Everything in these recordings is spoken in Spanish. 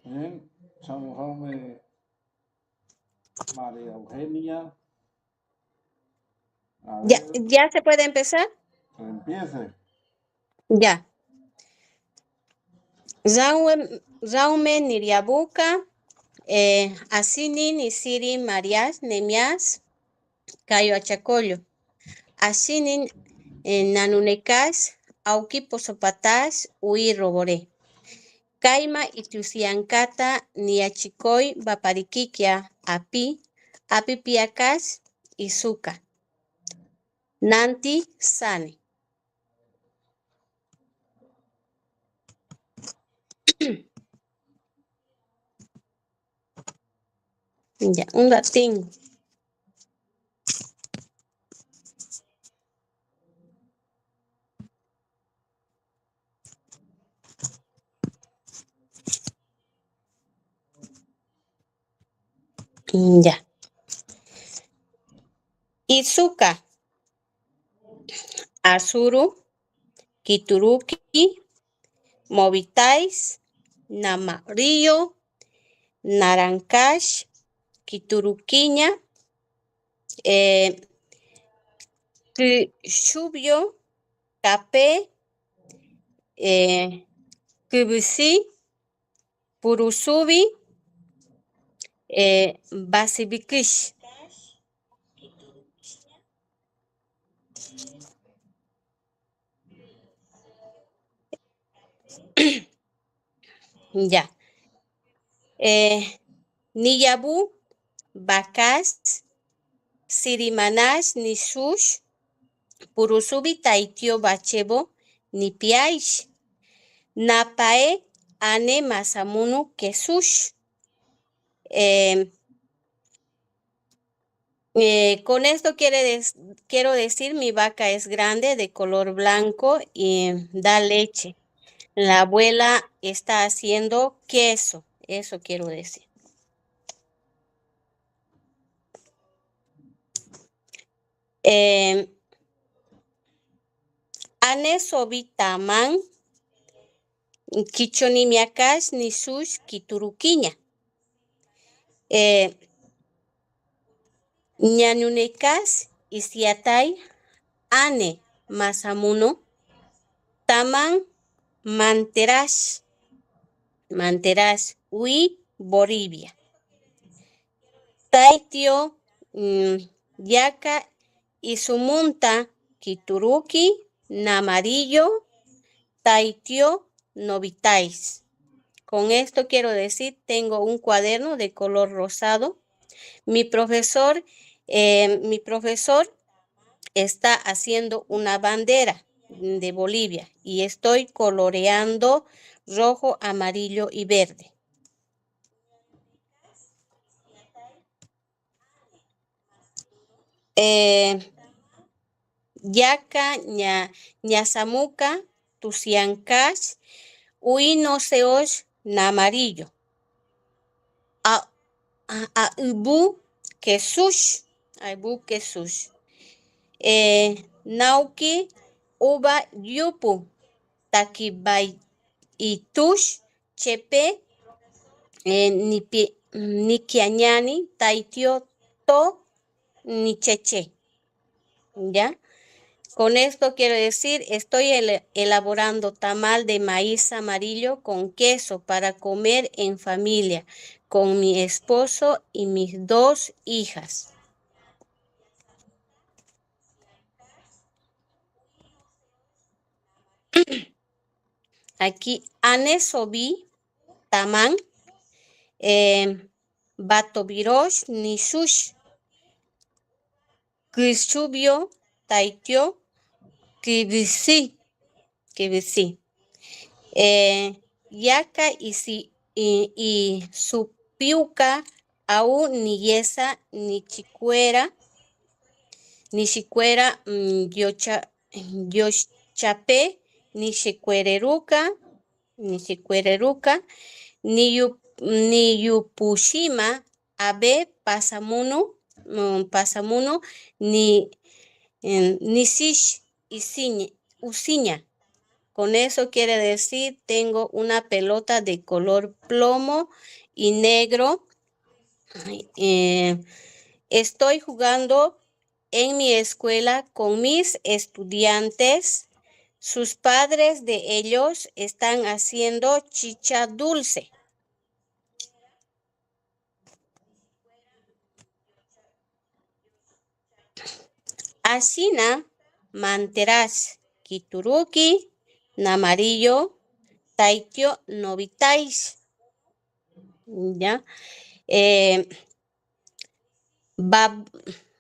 Bien, Jaume María Eugenia. A ver, ¿Ya se puede empezar? que empiece. Ya. Jaume Niriabuka, Asini Nisiri Marias Nemias, Cayo Achacollo. Asini Nanunekas, Auki Posopatas, Ui Roboré. Kaima Itusiankata Niachikoy Baparikikia Api Piakas Izuka. Nanti Sane. Ya, un latín. Ya. Izuka. Azuru. Kituruki. Movitais. Namarillo. Narancash. Kituruquiña. Chubio. Capé. Kubusi. Purusubi. Basibikish. Ya. Niyabu, Bakas, Sirimanash, Nisush, Purusubi, Taitio, Bachebo, Nipiaish, Napae, Ane, Masamunu, Kesush. Con esto quiero decir, mi vaca es grande, de color blanco y da leche. La abuela está haciendo queso, eso quiero decir. Ane sobitaman, kichonimiakas, nisush, kituruquiña. Ñanunekas, isiatay, ane, masamuno, taman, manterash, ui, Bolivia. Taitio, yaka, isumunta, kituruki, namarillo, taitio, novitais. Con esto quiero decir, tengo un cuaderno de color rosado. Mi profesor está haciendo una bandera de Bolivia y estoy coloreando rojo, amarillo y verde. Yaca, ñasamuca, tusiancash, uinoseosh, namarillo. Ibu quesush, nauki, uba yupu, takibay itush, chepe, nikiañani, taitio, to, nicheche. ¿Ya? Con esto quiero decir, estoy elaborando tamal de maíz amarillo con queso para comer en familia, con mi esposo y mis 2 hijas. Aquí, anesobi, taman, batobirosh, nisush, krishubio, taitio, kibisi. Yaka y supiuca, au niyesa, nichicuera, yochape, nichicuereruca, niyupushima, abe, pasamuno, nisish, usiña. Con eso quiere decir, tengo una pelota de color plomo y negro. Estoy jugando en mi escuela con mis estudiantes. Sus padres de ellos están haciendo chicha dulce. Ashina manterás kituruki namarillo taityo novitais. ¿Ya?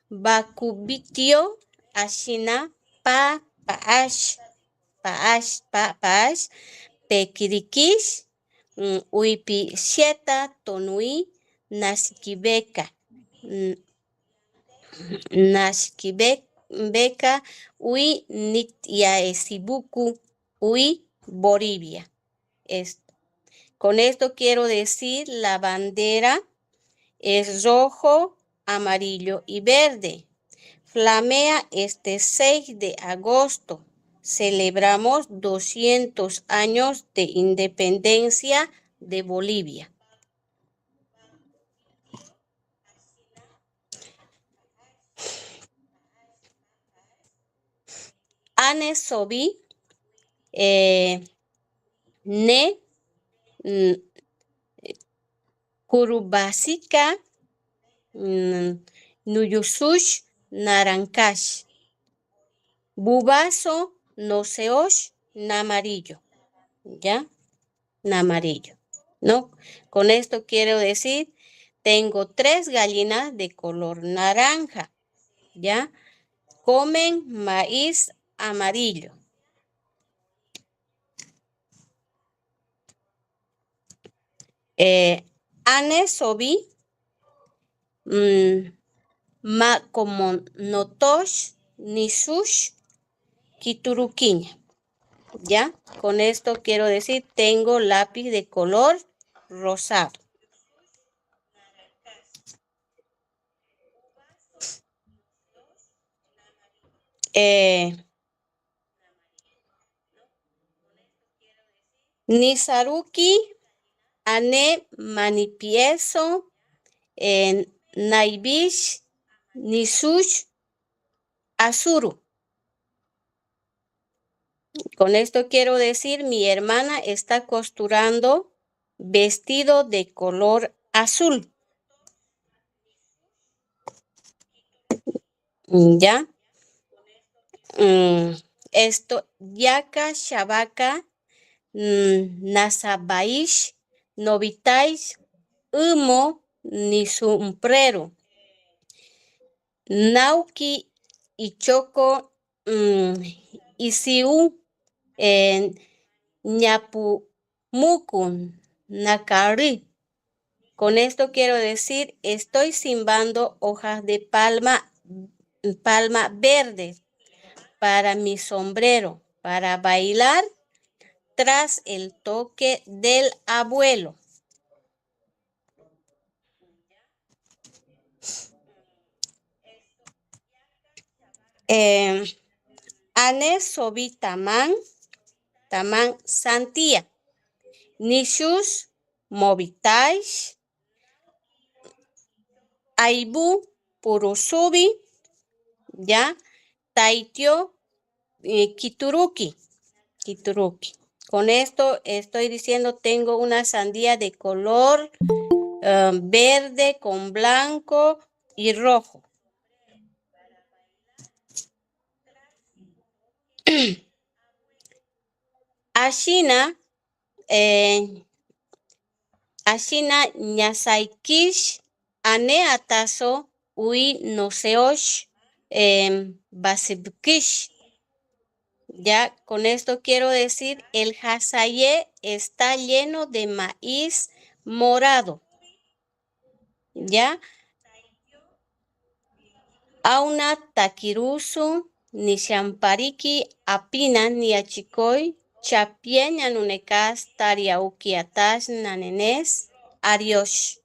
Bakubitio ashina paash pekirikish uipi sieta tonui nasikibeka nasikibeka ui nityaesibuku ui Bolivia. Con esto quiero decir la bandera es rojo, amarillo y verde. Flamea este 6 de agosto. Celebramos 200 años de independencia de Bolivia. Ane sobi ne kurubasika nuyusush narancash. Bubazo no seosh namarillo. ¿Ya? Namarillo. ¿No? Con esto quiero decir, tengo 3 gallinas de color naranja. ¿Ya? Comen maíz amarillo. Ane sobi ma como notosh nisush kituruquiña. ¿Ya? Con esto quiero decir, tengo lápiz de color rosado. Nisaruki ane manipieso naibish nisush azuru. Con esto quiero decir, mi hermana está costurando vestido de color azul. ¿Ya? Esto, yaka shabaka nasabaish novitais humo ni sombrero. Nauki y choco isiu ñapumukun nakari. Con esto quiero decir, estoy zimbando hojas de palma verde para mi sombrero, para bailar tras el toque del abuelo. Ane sobi taman santía. Nishus movitais. Aibu purusubi. Ya. Taityo kituruki. Con esto estoy diciendo, tengo una sandía de color verde con blanco y rojo. Ashina ñasaikish ane ataso ui noseosh basibkish. Ya, con esto quiero decir, el hasaye está lleno de maíz morado. ¿Ya? Auna takirusu ni shampariki apina ni achikoy chapieña nunekas tariauki atash nanenes ariosh.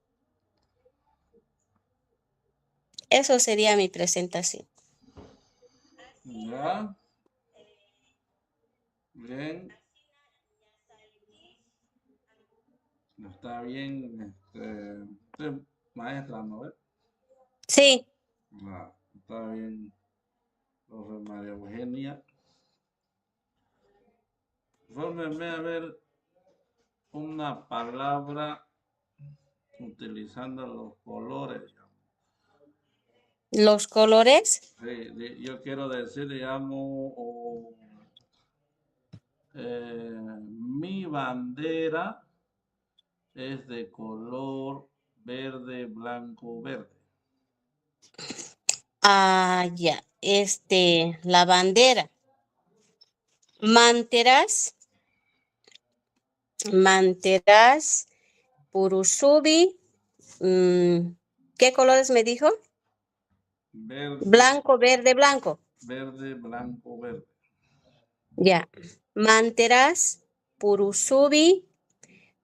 Eso sería mi presentación. Ya. Bien. Está bien, usted, maestra, ¿no ve? Sí, Está bien, profe María Eugenia. Fórmeme a ver una palabra utilizando los colores. los colores. Yo quiero decir, digamos, mi bandera es de color verde, blanco, verde. Ah, ya. La bandera. Manterás, Purusubi. ¿Qué colores me dijo? Verde, Blanco, verde, blanco. verde, blanco, verde. Ya. Manterás, Purusubi,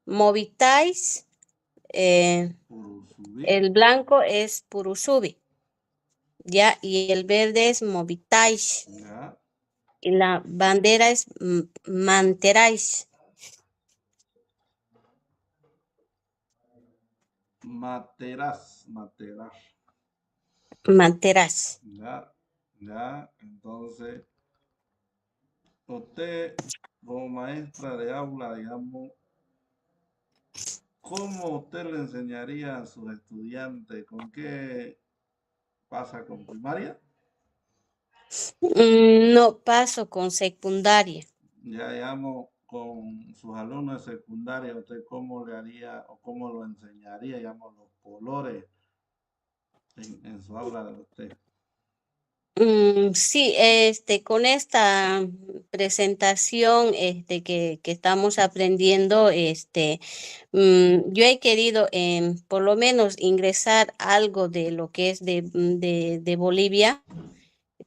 Movitáis. Purusubi. El blanco es Purusubi. Ya. Y el verde es Movitáis. Ya. Y la bandera es Manteráis. Materas, materas. Manterás. Ya, ya. Entonces, usted como maestra de aula, digamos, ¿cómo usted le enseñaría a sus estudiantes? ¿Con qué pasa con primaria? No paso con secundaria. Ya, digamos, con sus alumnos de secundaria, ¿usted cómo le haría o cómo lo enseñaría, digamos, los colores en su aula de usted? Sí, con esta presentación que estamos aprendiendo, yo he querido por lo menos ingresar algo de lo que es de Bolivia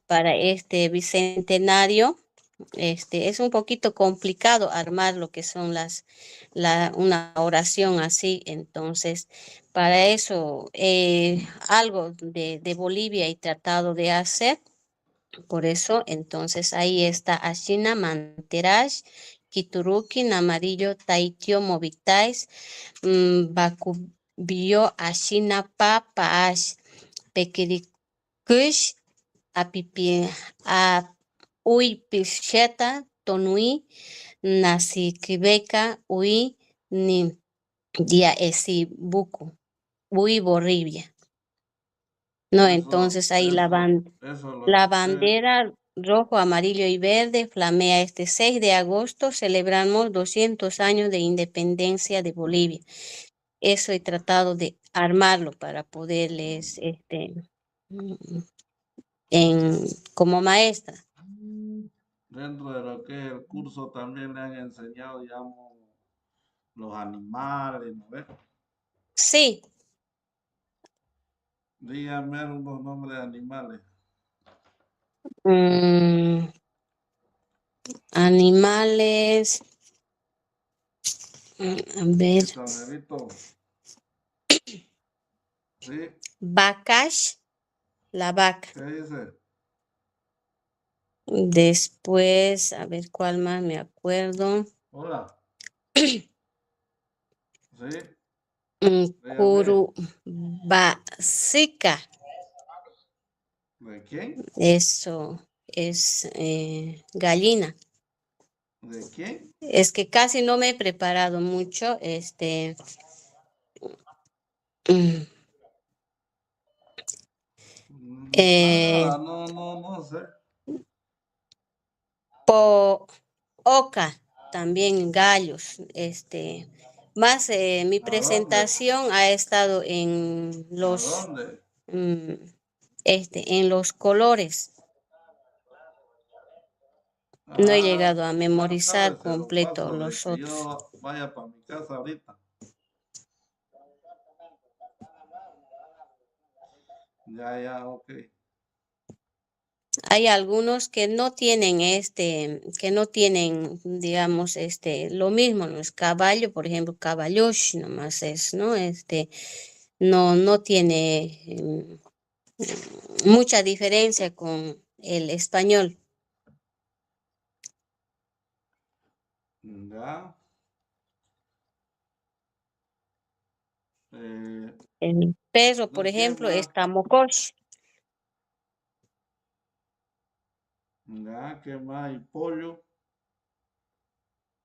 para este bicentenario. Es un poquito complicado armar lo que son una oración así, entonces para eso algo de Bolivia he tratado de hacer. Por eso, entonces ahí está Ashina Manterash, Kiturukin, Amarillo, Taitio, Movitais, Bakubio, Ashina Papaash, Pekirikush, Apipi, a Ui Picheta, Tonui, Nasikibeka, Ui, Ni, Dia Esibuku, Ui Borribia. No, entonces ahí Eso es lo que la usted, bandera rojo, amarillo y verde flamea este 6 de agosto. Celebramos 200 años de independencia de Bolivia. Eso he tratado de armarlo para poderles, mm, como maestra. dentro de lo que es el curso, también le han enseñado, digamos, los animales, ¿no ve? Sí, Dígame algunos nombres de animales. mm, animales, a ver, Sonerito. ¿Sí? vacas, la vaca. ¿Qué dice? Después, a ver cuál más me acuerdo. Hola. ¿Sí? Dígame. Curubasica. ¿De quién? Eso es gallina. ¿De quién? Es que casi no me he preparado mucho. Mm, eh, Nada, no sé. Oca, también gallos. Más mi ¿A dónde? presentación ha estado ¿A dónde? mm, en los colores. No he Ah, llegado a más tarde memorizar se lo completo paso de los que otros. yo vaya para mi casa ahorita. Ya, ok. Hay algunos que no tienen digamos, lo mismo, no es caballo, por ejemplo, caballosh nomás es, ¿no? No tiene mucha diferencia con el español. Ya. El perro, por ¿De quién ejemplo, es más? Camocosh. Ya, ¿qué más? ¿Y pollo?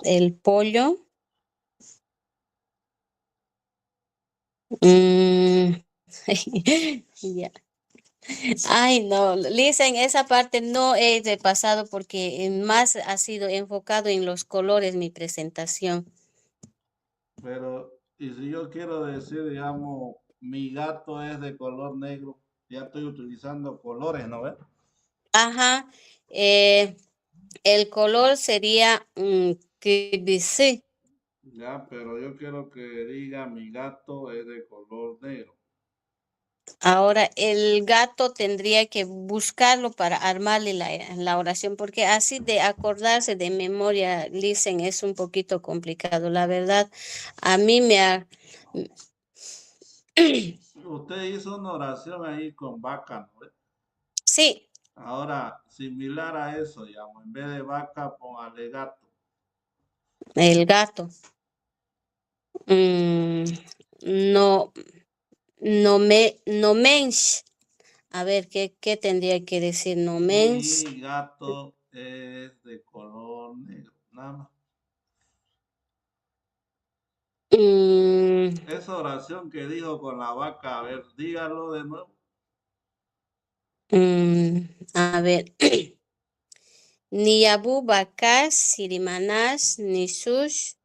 El pollo. mm, ya. Ay, no, Listen, esa parte no he repasado porque más ha sido enfocado en los colores mi presentación. Pero, y si yo quiero decir, digamos, mi gato es de color negro, ya estoy utilizando colores, ¿no ves? Ajá, el color sería kiribisi. Ya, pero yo quiero que diga mi gato es de color negro. Ahora, el gato tendría que buscarlo para armarle la oración, porque así de acordarse de memoria, Listen, es un poquito complicado. La verdad, a mí me ha... Usted hizo una oración ahí con vaca, ¿no ves? Sí, Ahora, similar a eso, digamos, en vez de vaca, póngale gato. el gato. Mm, no, no mens. A ver, ¿qué tendría que decir no mens? Mi gato es de color negro, nada más. Mm, Esa oración que dijo con la vaca, a ver, dígalo de nuevo. a ver. Niyabu bakas, sirimanas, nisush,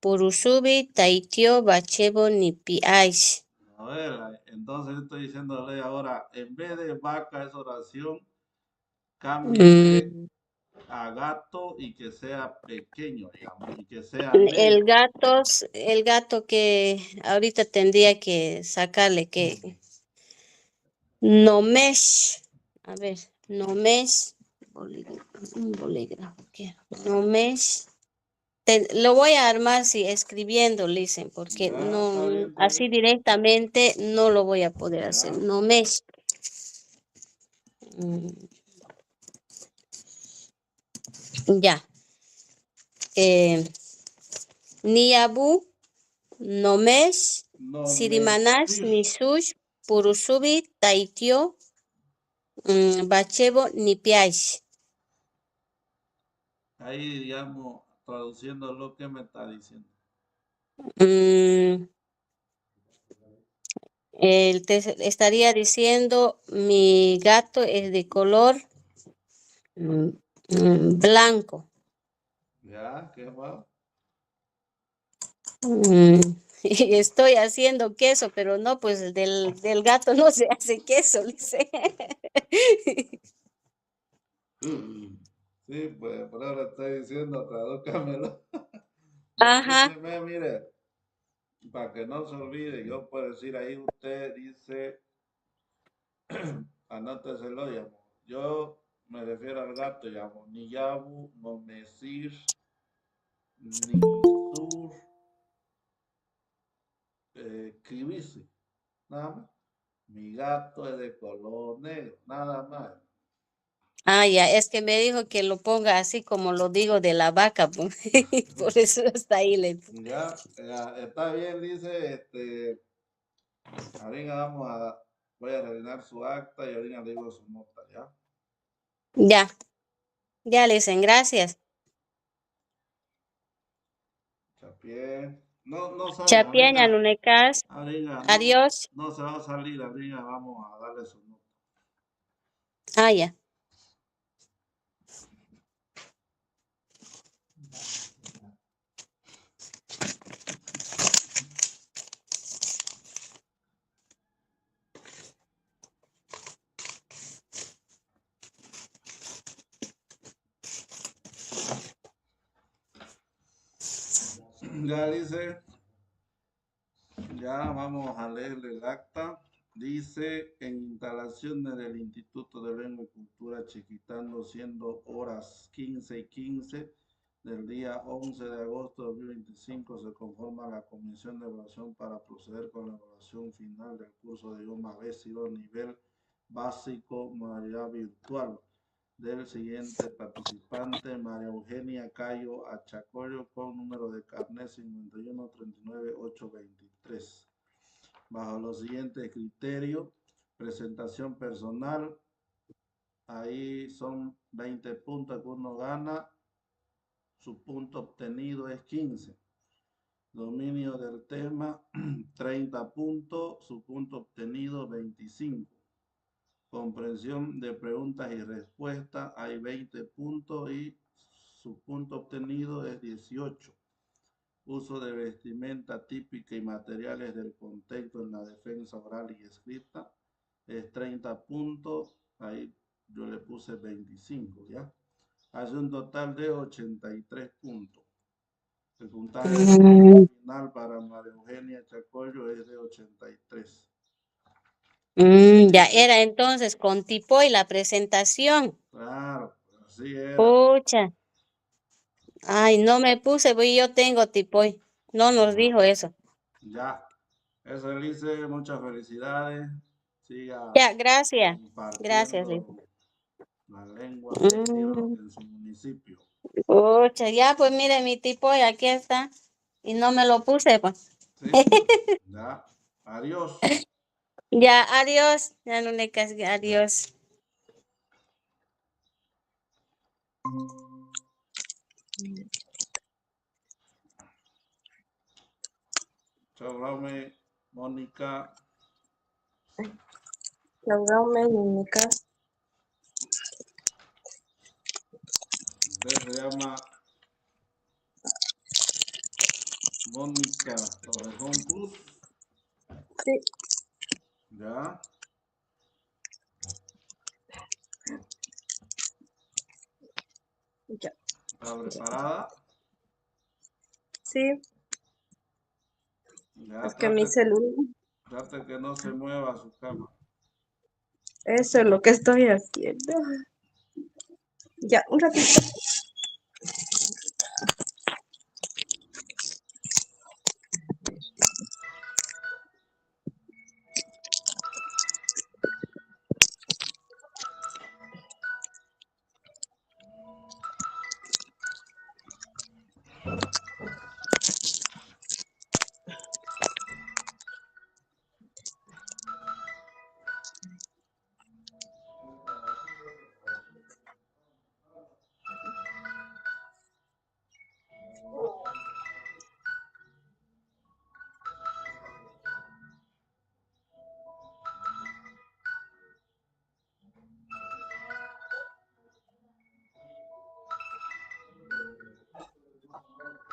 purusubi, taitio, bachebo, nipiaish. A ver, entonces estoy diciéndole ahora, en vez de vaca esa oración, cámbiele Mm, a gato y que sea pequeño, digamos, y que sea negro. el gato que ahorita tendría que sacarle que no mesh. A ver, no mesh. Un bolígrafo. No mesh. Lo voy a armar si escribiendo, Listen, porque Ya, está no, bien, está así bien. directamente no lo voy a poder hacer. Ya, No mesh. Mm, ya. Eh, Niabu, Nomesh, no me Sirimanash, sis. Nisush, Purusubi, Taitio, Bachebo, Nipiaish. Ahí, digamos, traduciendo lo que me está diciendo. Mm, estaría diciendo, mi gato es de color mm, blanco. Ya, ¿qué más? Mm, y estoy haciendo queso, pero no, pues del gato no se hace queso, dice. Sí, pues por ahora estoy diciendo, tradúcamelo. Ajá, Díceme, mire, para que no se olvide, yo puedo decir ahí, usted dice, anóteselo, digamos. Yo me refiero al gato, digamos, ni yabu, no mesir, ni sur, kibisi, nada más. Mi gato es de color negro, nada más. ah, ya, es que me dijo que lo ponga así como lo digo de la vaca, pues, por eso está ahí. Ya, está bien, dice, ahorita voy a rellenar su acta y ahorita le digo su nota, ¿ya? Ya, ya le dicen gracias. Chapien. No, no salga, Chapiaña, ahorita, Lunecas, ahorita, no, adiós. no se va a salir, ahorita vamos a darle su nota. Ah, ya. Ya dice, ya vamos a leerle el acta. Dice, en instalaciones del Instituto de Lengua y Cultura Chiquitano, siendo horas 15:15 del día 11 de agosto de 2025, se conforma la comisión de evaluación para proceder con la evaluación final del curso de idioma B2 nivel básico modalidad virtual del siguiente participante, María Eugenia Cayo Achacoyo, con número de carnet 5139823. bajo los siguientes criterios. Presentación personal, ahí son 20 puntos que uno gana, su punto obtenido es 15. Dominio del tema, 30 puntos, su punto obtenido 25. Comprensión de preguntas y respuestas, hay 20 puntos y su punto obtenido es 18. Uso de vestimenta típica y materiales del contexto en la defensa oral y escrita, es 30 puntos, ahí yo le puse 25, ¿ya? Hace un total de 83 puntos. El puntaje final para María Eugenia Chacollo es de 83. Ya era entonces con tipo y la presentación. Claro, así era. Pucha. Ay, no me puse, pues yo tengo tipoy. No nos dijo eso. Ya, eso Elise, muchas felicidades. Siga Ya, gracias. Gracias, Liz. compartiendo la lengua quechua en su municipio. Pucha, ya, pues mire mi tipoy, aquí está. Y no me lo puse, pues. Sí, ya. Adiós. Ya, adiós. Ya no le casgué, adiós. Chao, Raume, Mónica. Laudarme, Mónica. Usted se llama Mónica Torrejón Cruz. Sí. Ya. Ya. ¿Está preparada? Sí, Ya, es que mi celular, trate que no se mueva su cama. eso es lo que estoy haciendo. Ya, un ratito.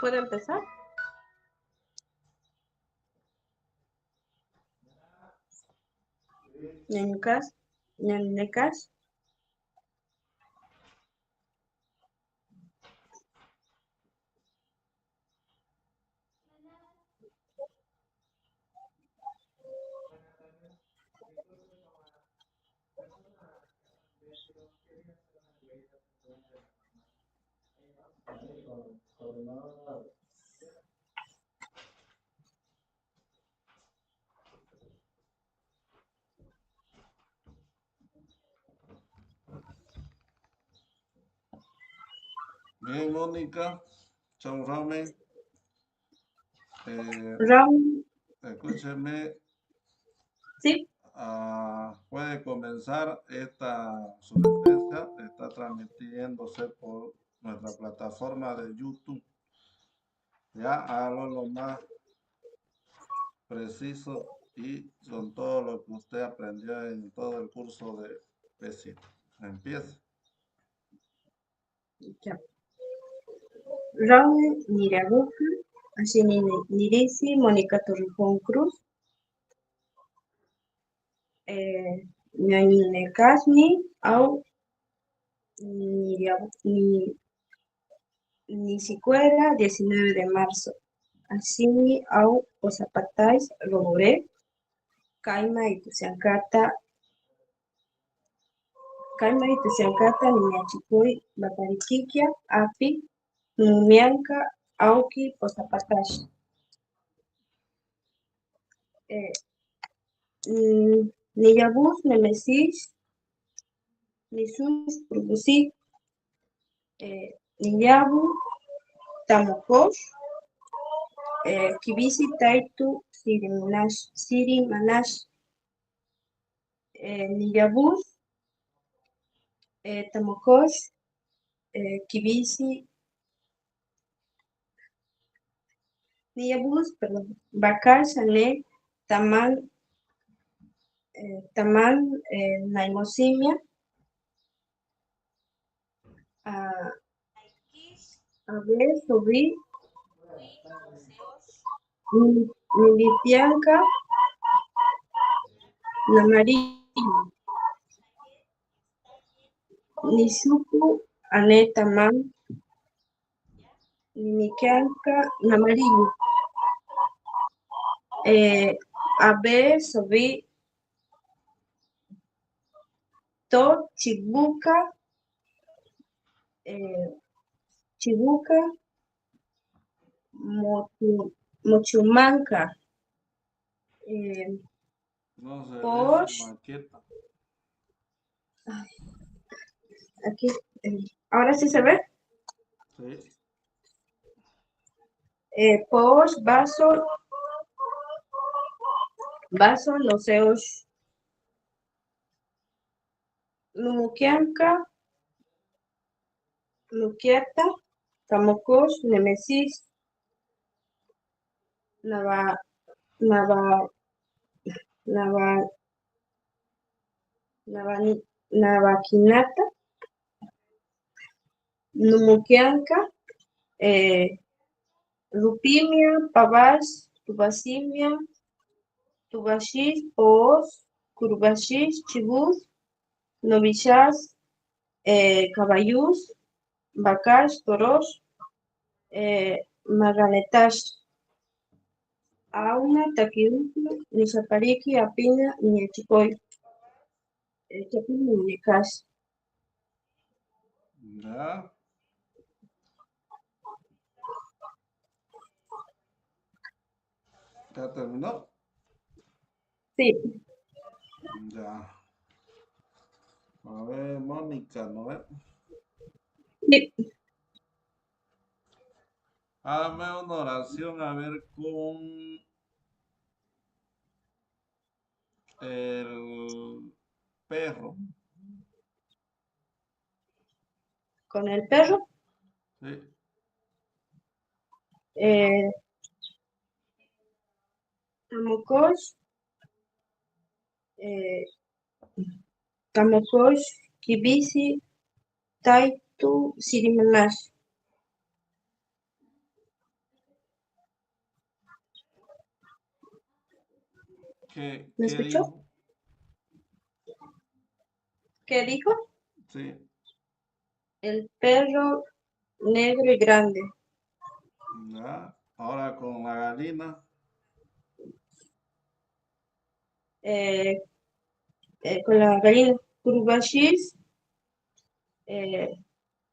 ¿Puedo empezar? Ñañucas, ñañecas. Bien, Mónica. Chao, Raume. Raúl, Escúcheme. sí. Puede comenzar su defensa. Está transmitiéndose por nuestra plataforma de YouTube. Ya hágalo lo más preciso y con todo lo que usted aprendió en todo el curso de vecino. Empieza. Ya. Raúl Niraguja, así Nirisi, Mónica Torrejón Cruz, Ñañunecasmi, au ni siquiera 19 de marzo. Así au Osapatais, Roboré, Kaima y Tusiancata, Niñachicuy, Bapariquiquia, Api, Mumianca, Auki, Osapatash. Niyabus, Nemesis, Nisus, Purbusi, Niyabu, Tamokosh, Kibisi, Taitu, Siri-Manash, Niyabus, Tamokosh, Kibisi, Niyabus, perdón, Bakar, Sané, Taman, Naimosimia, Abe, Sobri, Milipianca, Namarillo, Nishuku, Anetaman, Nimikianca, Namarillo, Abe, Sobri, To, Chibuca, Mochumanca, No se ve Posh, su maqueta. aquí, ahora sí se ve. Sí. Posh, Vaso, Loseos, Lumukianca, Luquiata, Camocosh, Nemesis, Navaquinata, Lumukianca, Rupimia, Pavas, Tubasimia, Tubashis, Poos, Curubashis, Chibus, Novichas, Cabayús, Bacash, Toros, Maganetash, Auna, Taquirutu, Nishapariki, Apina, Niachicoy, Chapina, Nicash. Ya. ¿Ya terminó? Sí. Ya. A ver, Mónica, ¿no ves? Sí. Hágame una oración a ver con el perro. Con el perro. Sí. Tamocosh, Tamocosh, Kibisi, Taitu, Sirimanash. ¿Me ¿Qué escuchó? dijo? ¿Qué dijo? Sí. El perro negro y grande. Ya. Ahora con la gallina. Con la gallina Curubashis,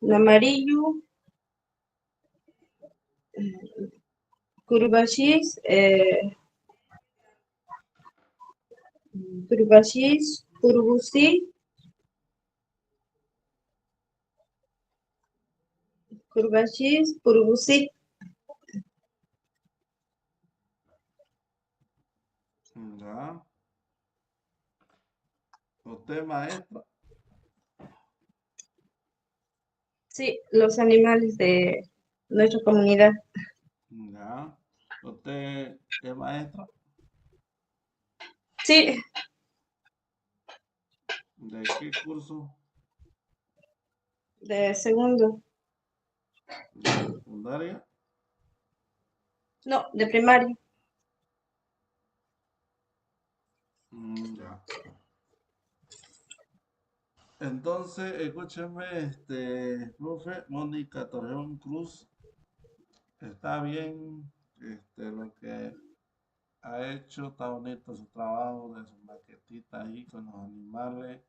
Namarillo, Curubashis, Curubusi, Curubashis, Curubusi. Ya. ¿Usted, maestra? Sí, los animales de nuestra comunidad. Ya. ¿Usted es maestra? Sí, ¿De qué curso? de segundo. ¿De secundaria? No, de primaria. Ya. Entonces, escúcheme, profe, Mónica Torreón Cruz, está bien, lo que ha hecho, está bonito su trabajo de su maquetita ahí con los animales.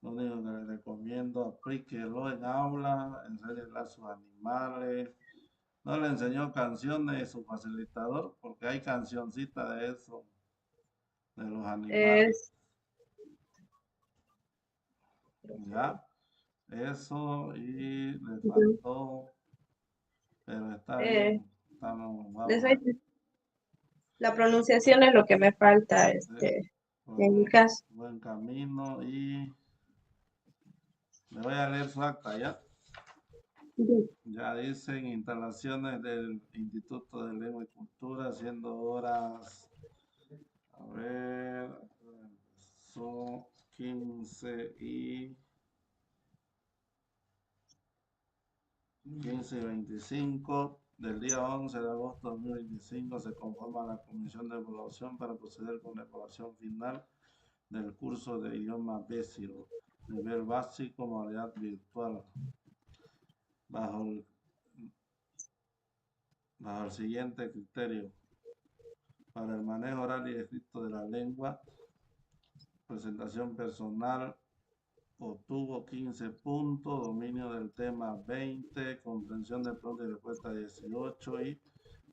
Lo único que le recomiendo, aplíquelo en aula, enséñele a sus animales. No le enseñó canciones de su facilitador, porque hay cancioncita de eso, de los animales. Es, Ya, eso y le faltó, pero está bien, vamos les a, La pronunciación es lo que me falta, en mi caso. Buen camino y le voy a leer su acta, ¿ya? Sí. Ya dicen instalaciones del Instituto de Lengua y Cultura, haciendo horas, a ver, son 15 y 25 del día 11 de agosto de 2025 se conforma la comisión de evaluación para proceder con la evaluación final del curso de idioma B0, nivel básico, modalidad virtual, bajo el siguiente criterio: para el manejo oral y escrito de la lengua, presentación personal obtuvo 15 puntos, dominio del tema 20, comprensión de preguntas y respuestas 18 y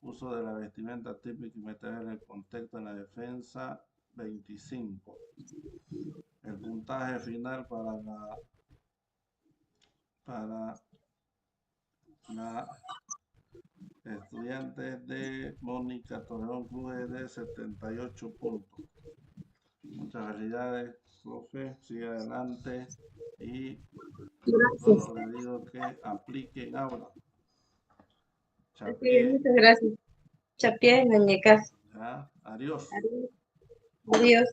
uso de la vestimenta típica y meter en el contexto en la defensa 25. El puntaje final para la estudiante de Mónica Torreón Cruz es de 78 puntos. Muchas felicidades, profe. Sigue adelante y Gracias. solo le digo que apliquen ahora. Sí, muchas gracias. Chapié, Nañecas. Ya, adiós. Adiós.